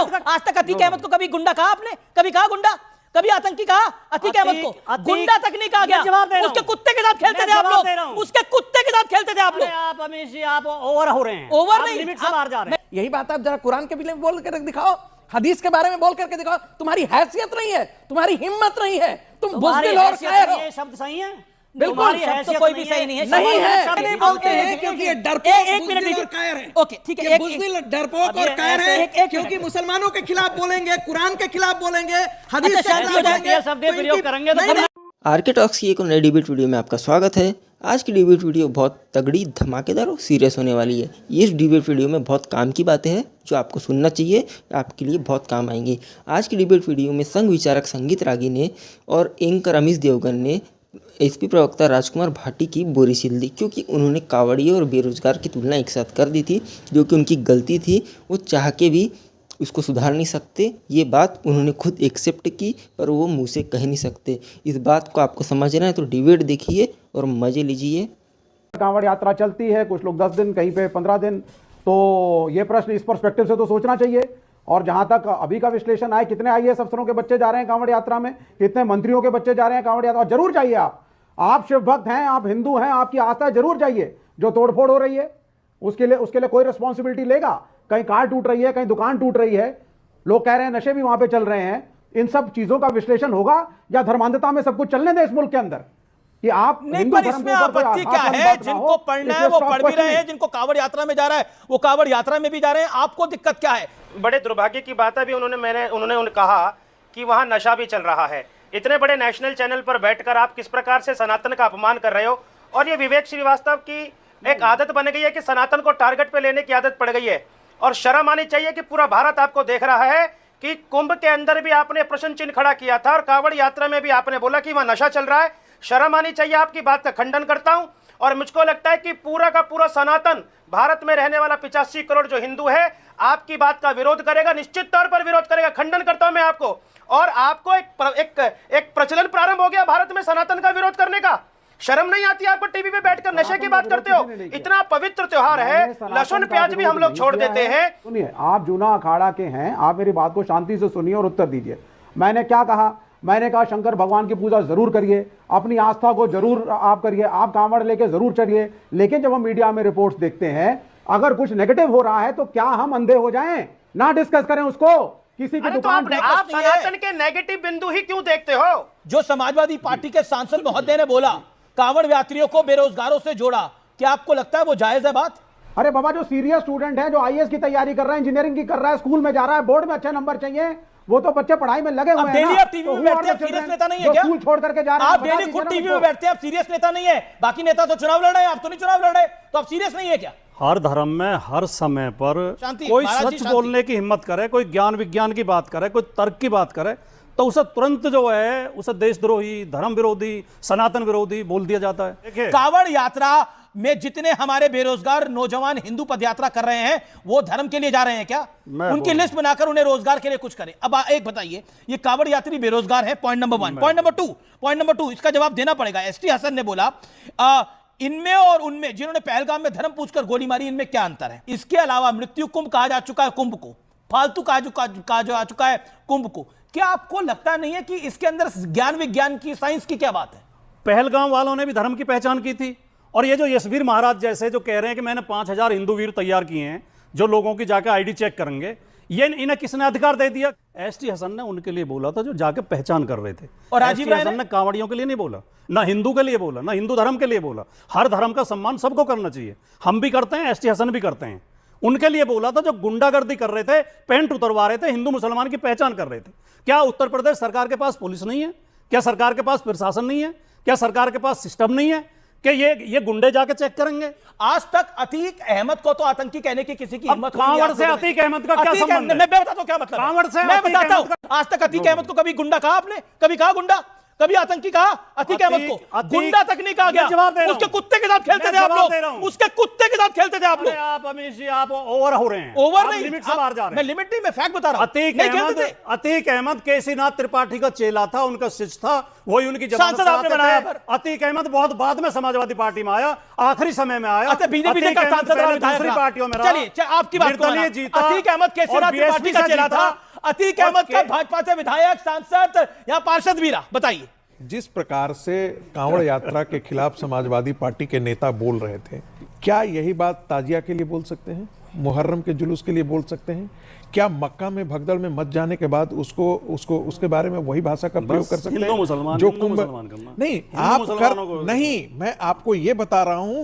बताओ, आज तक अतीक अहमद को कभी गुंडा कहा आपने? कभी कहा गुंडा? कभी आतंकी कहा अतीक अहमद को? गुंडा तक नहीं कहा गया। उसके कुत्ते के साथ खेलते थे आप लोग, उसके कुत्ते के साथ खेलते थे आप लोग। आप अमीश जी, आप ओवर हो रहे हैं, ओवर नहीं, लिमिट से बाहर जा रहे हैं। यही बात आप जरा कुरान के बारे में बोल कर दिखाओ, हदीस के बारे में बोल करके दिखाओ। तुम्हारी हैसियत नहीं है, तुम्हारी हिम्मत नहीं है, तुम बुज़दिल और कायर हो। ये शब्द सही है? बिल्कुल, शब्द कोई भी सही नहीं है। नहीं है, शब्द नहीं बोलते हैं क्योंकि ये डरपोक, एक मिनट और कायर है। ओके ठीक है, बुज़दिल, डरपोक और कायर है क्योंकि मुसलमानों के खिलाफ बोलेंगे, कुरान के खिलाफ बोलेंगे, हदीस के खिलाफ बोलेंगे, शब्द प्रयोग करेंगे तो आरके टॉक्स की एक नई डिबेट वीडियो में आपका स्वागत है। आज की डिबेट वीडियो बहुत तगड़ी, धमाकेदार और सीरियस होने वाली है। ये इस डिबेट वीडियो में बहुत काम की बातें हैं जो आपको सुनना चाहिए, आपके लिए बहुत काम आएंगी। आज की डिबेट वीडियो में संघ विचारक संगीत रागी ने और एंकर अमीश देवगन ने एसपी प्रवक्ता राजकुमार भाटी की बोरी सिल दी, क्योंकि उन्होंने कावड़ियों और बेरोजगार की तुलना एक साथ कर दी थी, जो कि उनकी गलती थी। वो चाह के भी उसको सुधार नहीं सकते। ये बात उन्होंने खुद एक्सेप्ट की, पर वो मुंह से कह नहीं सकते। इस बात को आपको समझना है तो डिबेट देखिए और मज़े लीजिए। कांवड़ यात्रा चलती है, कुछ लोग 10 दिन, कहीं पे 15 दिन, तो ये प्रश्न इस पर्सपेक्टिव से तो सोचना चाहिए। और जहां तक अभी का विश्लेषण आए, कितने आईएएस अफसरों के बच्चे जा रहे हैं कांवड़ यात्रा में, कितने मंत्रियों के बच्चे जा रहे हैं कांवड़ यात्रा, जरूर जाइए। आप शिव भक्त हैं, आप हिंदू हैं, आपकी आस्था है, जरूर जाइए। जो तोड़फोड़ हो रही है उसके लिए कोई रिस्पॉन्सिबिलिटी लेगा? कहीं कार टूट रही है, कहीं दुकान टूट रही है, लोग कह रहे हैं नशे भी वहां पे चल रहे हैं, इन सब चीजों का विश्लेषण होगा या धर्मांधता में सब कुछ चलने दें इस मुल्क के अंदर? कि आप नहीं, पर इसमें आपत्ति क्या है? जिनको पढ़ना है वो पढ़ भी रहे हैं, जिनको कांवड़ यात्रा में जा रहा है वो कांवड़ यात्रा में भी जा रहे हैं। आपको दिक्कत क्या है? बड़े दुर्भाग्य की बात है, अभी उन्होंने कहा कि वहां नशा भी चल रहा है। इतने बड़े नेशनल चैनल पर बैठकर आप किस प्रकार से सनातन का अपमान कर रहे हो। और ये विवेक श्रीवास्तव की एक आदत बन गई है कि सनातन को टारगेट पे लेने की आदत पड़ गई है। और शर्म आनी चाहिए कि पूरा भारत आपको देख रहा है कि कुंभ के अंदर भी आपने प्रश्न चिन्ह खड़ा किया था और कांवड़ यात्रा में भी आपने बोला कि वहां नशा चल रहा है। शर्म आनी चाहिए। आपकी बात का खंडन करता हूं और मुझको लगता है कि पूरा का पूरा सनातन भारत में रहने वाला 85 करोड़ जो हिंदू है आपकी बात का विरोध करेगा, निश्चित तौर पर विरोध करेगा। खंडन करता हूं मैं आपको। और आपको एक प्रचलन प्रारंभ हो गया भारत में सनातन का विरोध करने का। शर्म नहीं आती आपको? टीवी पे बैठकर नशे की बात करते हो। इतना पवित्र त्योहार है, लहसुन प्याज भी हम लोग छोड़ देते हैं। सुनिए, आप जूना अखाड़ा के हैं, आप मेरी बात को शांति से सुनिए और उत्तर दीजिए। मैंने क्या कहा? मैंने कहा शंकर भगवान की पूजा जरूर करिए, अपनी आस्था को जरूर आप करिए, आप कांवड़ लेके जरूर चलिए। लेकिन जब हम मीडिया में रिपोर्ट्स देखते हैं, अगर कुछ नेगेटिव हो रहा है तो क्या हम अंधे हो जाएं? ना डिस्कस करें उसको। किसी की दुकान तो आप सनातन के नेगेटिव बिंदु ही क्यों देखते हो? जो समाजवादी पार्टी के सांसद महोदय ने बोला कांवड़ यात्रियों को बेरोजगारों से जोड़ा, क्या आपको लगता है वो जायज है बात? अरे बाबा, जो सीरियस स्टूडेंट है, जो आईएएस की तैयारी कर रहा है, इंजीनियरिंग की कर रहा है, स्कूल में जा रहा है, बोर्ड में अच्छे नंबर चाहिए, वो तो बच्चे पढ़ाई में लगे हुए हैं। आप टीवी में बैठते हैं, सीरियस नेता नहीं है क्या? स्कूल छोड़ करके जा रहे हैं। आप डेली खुद टीवी में बैठते हैं, आप सीरियस नेता नहीं है। बाकी नेता तो चुनाव लड़ रहे हैं, आप तो नहीं चुनाव लड़ रहे, तो आप सीरियस नहीं है क्या? हर धर्म में हर समय पर कोई सच बोलने की हिम्मत करे, कोई ज्ञान विज्ञान की बात करे, कोई तर्क की बात करे, तो उसे तुरंत जो है उसे देशद्रोही, धर्म विरोधी, सनातन विरोधी बोल दिया जाता है। कांवड़ यात्रा में जितने हमारे बेरोजगार नौजवान हिंदू पदयात्रा कर रहे हैं वो धर्म के लिए जा रहे हैं क्या? उनकी लिस्ट बनाकर उन्हें रोजगार के लिए कुछ करें। अब एक बताइए, ये कांवड़ यात्री बेरोजगार है, पॉइंट नंबर 1। पॉइंट नंबर 2 इसका जवाब देना पड़ेगा। एसटी हसन ने बोला इनमें और उनमें जिन्होंने पहलगाम में धर्म पूछकर गोली मारी, इनमें क्या अंतर है? इसके अलावा मृत्यु कुंभ कहा जा चुका है, कुंभ को फालतू कहा जा चुका है कुंभ को। क्या आपको लगता नहीं है कि इसके अंदर ज्ञान विज्ञान की, साइंस की क्या बात है? पहलगाम वालों ने भी धर्म की पहचान की थी। और ये जो यशवीर महाराज जैसे जो कह रहे हैं कि मैंने 5000 हिंदू वीर तैयार किए हैं जो लोगों की जाकर आईडी चेक करेंगे, ये इन्हें किसने अधिकार दे दिया? एसटी हसन ने उनके लिए बोला था जो जाके पहचान कर रहे थे। और राजीव हसन ने कांवड़ियों के लिए नहीं बोला, ना हिंदू के लिए बोला, ना हिंदू धर्म के लिए बोला। हर धर्म का सम्मान सबको करना चाहिए, हम भी करते हैं, एसटी हसन भी करते हैं। उनके लिए बोला था जो गुंडागर्दी कर रहे थे, पेंट उतरवा रहे थे, हिंदू मुसलमान की पहचान कर रहे थे। क्या उत्तर प्रदेश सरकार के पास पुलिस नहीं है? क्या सरकार के पास प्रशासन नहीं है? क्या सरकार के पास सिस्टम नहीं है कि ये गुंडे जाके चेक करेंगे? आज तक अतीक अहमद को तो आतंकी कहने की किसी की हिम्मत नहीं है। कांवड़ से अतीक अहमद का क्या संबंध है? मैं बताता हूं क्या मतलब। कांवड़ से मैं बताता हूं। आज तक अतीक अहमद को कभी गुंडा कहा आपने? कभी कहा गुंडा? कभी आतंकी कहा अतीक अहमद को? गुंडा तक नहीं कहा गया। जवाब दे रहा हूं। उसके कुत्ते के साथ खेलते थे आप लोग, उसके कुत्ते के साथ खेलते थे आप लोग। आप अमीश जी आप ओवर हो रहे हैं, ओवर आप नहीं, लिमिट से बाहर जा रहे मैं हैं। लिमिट नहीं, मैं फैक्ट बता रहा हूं। अतीक अहमद केसीनाथ त्रिपाठी का चेला था, उनका शिष्य था, वही उनकी जमानत सांसद आपने बनाया कराते थे। पर। अतीक अहमद बहुत बाद में समाजवादी पार्टी में आया, आखिरी समय में आया। अच्छा, बीजेपी अतीक का अहमद सांसद पहले विधायक दूसरी रहा। पार्टियों में रहा। चलिए आपकी बात को निर्दलीय जीता, अतीक अहमद केसीनाथ और त्रिपाठी का BSP चेला जीता। था। अतीक अहमद का भाजपा से विधायक, सांसद या पार्षद भी रहा। बताइए। जिस प्रकार से कांवड़ यात्रा के खिलाफ समाजवादी पार्टी के नेता बोल रहे थे, क्या यही बात ताजिया के लिए बोल सकते हैं? मुहर्रम के जुलूस के लिए बोल सकते हैं? क्या मक्का में भगदड़ में मत जाने के बाद उसके बारे में वही भाषा का प्रयोग कर सकते हिंदू मुसलमान, हैं जो हिंदू कुंभ मुसलमान करना। नहीं हिंदू आप मुसलमानों कर को- नहीं, मैं आपको ये बता रहा हूं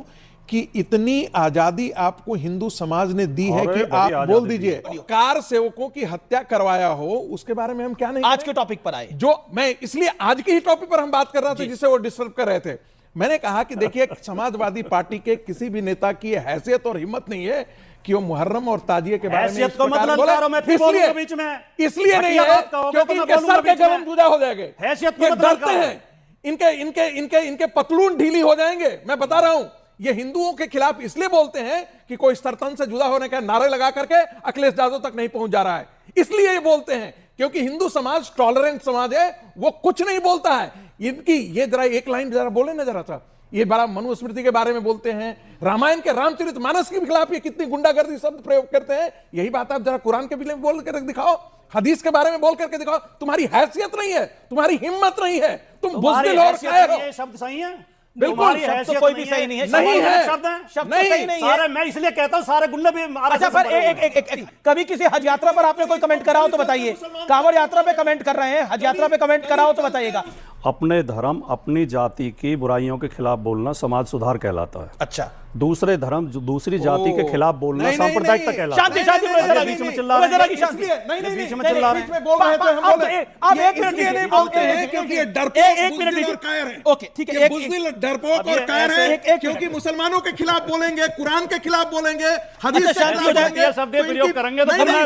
कि इतनी आजादी आपको हिंदू समाज ने दी है अरे कि बड़ी आप बोल आजादी दीजिए कार सेवकों की हत्या करवाया हो, उसके बारे में हम क्या नहीं आज करें? के टॉपिक पर आए। जो मैं इसलिए आज के ही टॉपिक पर हम बात कर रहे थे जिसे वो डिस्टर्ब कर रहे थे। मैंने कहा कि देखिए समाजवादी पार्टी के किसी भी नेता की हैसियत और हिम्मत नहीं है कि वो मुहर्रम और ताजिए के बारे में हैसियत इस को प्रकार मतलब बोले। लगा रहा हूं, मैं फिर बोलूंगा बीच में। इसलिए नहीं घटिया है बात कहोगे क्योंकि तो मैं इनके बोलूंगा सर के बीच में। गरम जुदा हो जाएंगे, हैसियत को ये मतलब डरते लगा। हैं, इनके पतलून ढीली हो जाएंगे। मैं बता रहा हूं, ये हिंदुओं के खिलाफ इसलिए बोलते हैं कि कोई सरतन से जुदा होने का नारे लगा करके अखिलेश यादव तक नहीं पहुंच जा रहा है, इसलिए ये बोलते हैं क्योंकि हिंदू समाज टॉलरेंट समाज है, वो कुछ नहीं बोलता है। इनकी ये जरा एक लाइन जरा बोले ना जरा सा, ये बड़ा मनुस्मृति के बारे में बोलते हैं, रामायण के रामचरितमानस के खिलाफ ये कितनी गुंडागर्दी शब्द प्रयोग करते हैं। यही बात आप जरा कुरान के भी बोल कर दिखाओ, हदीस के बारे में बोल करके दिखाओ। तुम्हारी हैसियत नहीं है, तुम्हारी हिम्मत नहीं है, तुम बुज़दिल और कायर हो। ये शब्द सही है? बिल्कुल, तुम्हारी शब्द तो हैसियत कोई भी सही नहीं है। नहीं है। शब्द है? शब्द तो सही नहीं है। सारे मैं इसलिए कहता हूं सारे गुंडे भी अच्छा पर एक कभी किसी हज यात्रा पर आपने कोई कमेंट करा हो तो बताइए। कांवड़ यात्रा पे कमेंट कर रहे हैं, हज यात्रा पे कमेंट करा हो तो बताइएगा। अपने धर्म अपनी जाति की बुराइयों के खिलाफ बोलना समाज सुधार कहलाता है। अच्छा, दूसरे धर्म दूसरी जाति के खिलाफ बोलना नहीं, नहीं, सांप्रदायिकता नहीं। कहलाता है। शांति शांति अरे बीच में चिल्ला रहे हैं। शांति। नहीं, बीच में नहीं, चिल्ला रहे बीच हैं। में बोल रहे थे हम बोले। आप ये एक मिनट इसलिए नहीं दीजिए। बोलते हैं एक- क्योंकि ये एक डरपोक मिनट बुज़दिल और दीजिए। कायर है। ओके, ठीक है, ये एक- बुज़दिल, डरपोक अब और ये कायर ऐसे- है एक क्योंकि मिनट। मुसलमानों के खिलाफ बोलेंगे, कुरान के खिलाफ बोलेंगे, हदीस अच्छा, के शांति खिलाफ हो जाए। बोलेंगे। ये शब्द तो प्रयोग इनकी- करेंगे तो नहीं, फिर नहीं,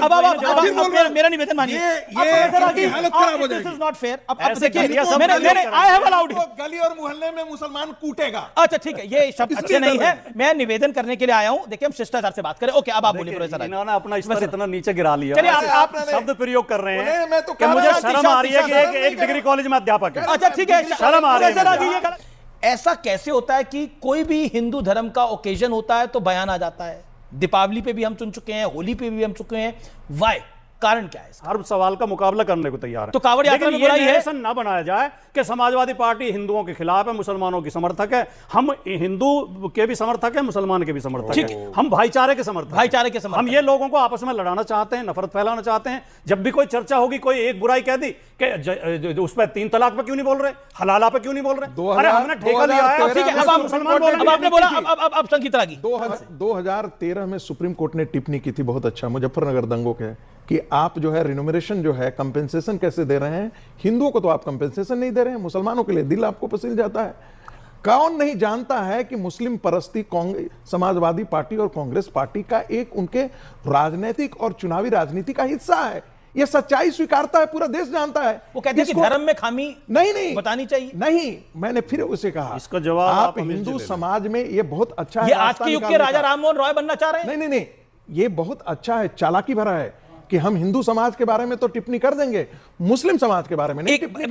मैं- अब मेरा निवेदन मानिए। ये हालत खराब हो जाएगी। This is not fair. अब ऐसे देखिए, करिए, सब मैंने प्रयोग करेंगे। I have allowed. गली और मोहल्ले में मुसलमान कूटेगा। अच्छा ठीक है, ये शब्द अच्छे नहीं है, मैं निवेदन करने के लिए आया हूं। देखिए हम शिष्टाचार से बात करें। ओके, अब आप बोलिए प्रोफेसर। इन्होंने अपना स्तर इतना नीचे गिरा लिया। चलिए, आप शब्द प्रयोग कर रहे हैं मैं तो कि कह मुझे रहा हूं, शर्म आ रही है कि एक डिग्री कॉलेज में अध्यापक है। अच्छा ठीक है, शर्म आ रही है प्रोफेसर मुझे। आगे ये ऐसा कैसे होता है कि कोई भी हिंदू धर्म का ओकेजन होता है तो बयान आ जाता है? दीपावली पे भी हम सुन चुके हैं, होली पे भी हम चुके हैं, वाई? कारण क्या है इसका? हर सवाल का मुकाबला करने को तैयार है। तो कांवड़ यात्रा लेकिन में बुराई ये है? नरेशन ना बनाया जाए कि समाजवादी पार्टी हिंदुओं के खिलाफ है, मुसलमानों की समर्थक है। हम हिंदू के भी समर्थक है, मुसलमान के भी समर्थक ठीक है। हम भाईचारे के समर्थक हैं। भाईचारे के समर्थक। हम ये लोगों को आपस में लड़ाना चाहते हैं, नफरत फैलाना चाहते हैं। जब भी कोई चर्चा होगी, कोई एक बुराई कह दी कि उस पर 3 तलाक पे क्यों नहीं बोल रहे, हलाला पे क्यों नहीं बोल रहे? अरे हमने ठेका लिया है। 2013 ठीक है, अब आप मुसलमान अब आपने बोलेंगे। बोला, अब संगीत रागी। 2013 में सुप्रीम कोर्ट ने टिप्पणी की थी बहुत अच्छा, मुजफ्फरनगर दंगों के, कि आप जो है रिनोमरेशन जो है कंपेंसेशन कैसे दे रहे हैं, हिंदुओं को तो आप कंपेंसेशन नहीं दे रहे हैं, मुसलमानों के लिए दिल आपको पसीज जाता है। कौन नहीं जानता है कि मुस्लिम परस्ती समाजवादी पार्टी और कांग्रेस पार्टी का एक उनके राजनीतिक और चुनावी राजनीति का हिस्सा है। यह सच्चाई स्वीकारता है, पूरा देश जानता है। वो कहते हैं कि इसको- धर्म में खामी नहीं बतानी चाहिए। नहीं, मैंने फिर उसे कहा, इसका जवाब आप आप अमीर जी हिंदू ले लें। समाज में ये बहुत अच्छा है ये आज रास्ता के युग के निकालने राजा का। राममोहन रॉय बनना चाह रहे हैं? नहीं, ये बहुत अच्छा है, चालाकी भरा है कि हम हिंदू समाज के बारे में तो टिप्पणी कर देंगे, मुस्लिम समाज के बारे में नहीं टिप्पणी